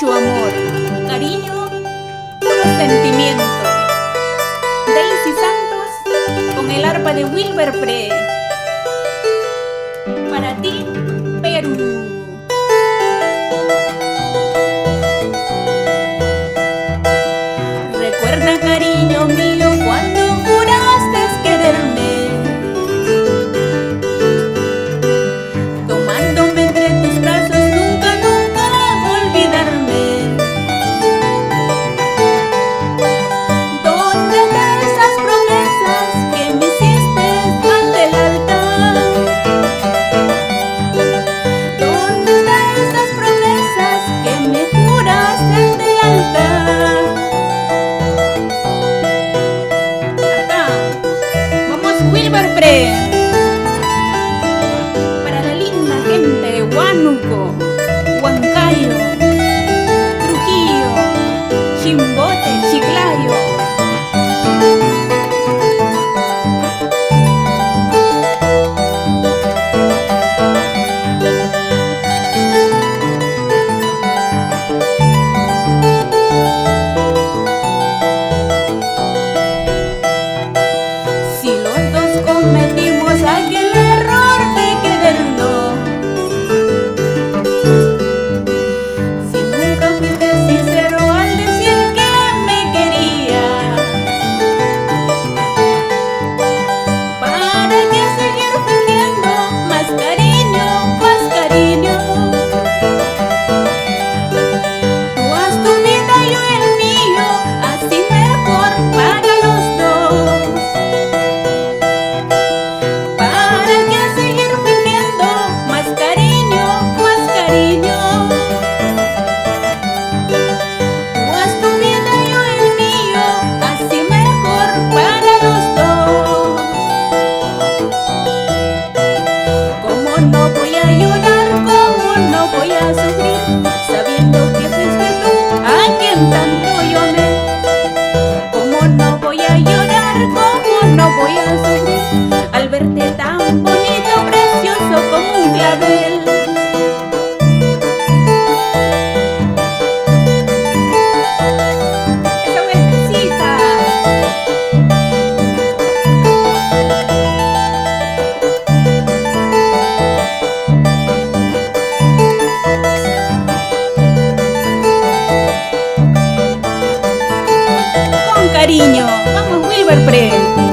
mucho amor, cariño, puro sentimiento. Daisy Santos con el arpa de Wilber Pre. Para ti, Perú. Recuerda, cariño mío, cuando juraste quererme, tomándome entre tus brazos, nunca, nunca olvidarme. ¿Dónde están esas promesas que me hiciste ante el altar? ¿Dónde están esas promesas que me juraste ante el altar? Wilber Pre. Para la linda gente de Huánuco, Huancayo, Trujillo, Chimbote, Chiclayo. Cometimos aquel error de querernos, si nunca fuiste sincero al decir que me querías, ¿para qué seguir fingiendo más cariño, más cariño? Tú haz tu vida, yo el mío, así mejor para los dos. No voy a llorar, como no voy a sufrir, sabiendo que fuiste tú a quien tanto yo amé. Como no voy a llorar, como no voy a sufrir, al verte tan bonito, precioso como un clavel. Esa vueltecita. Cariño, vamos Wilber Pre.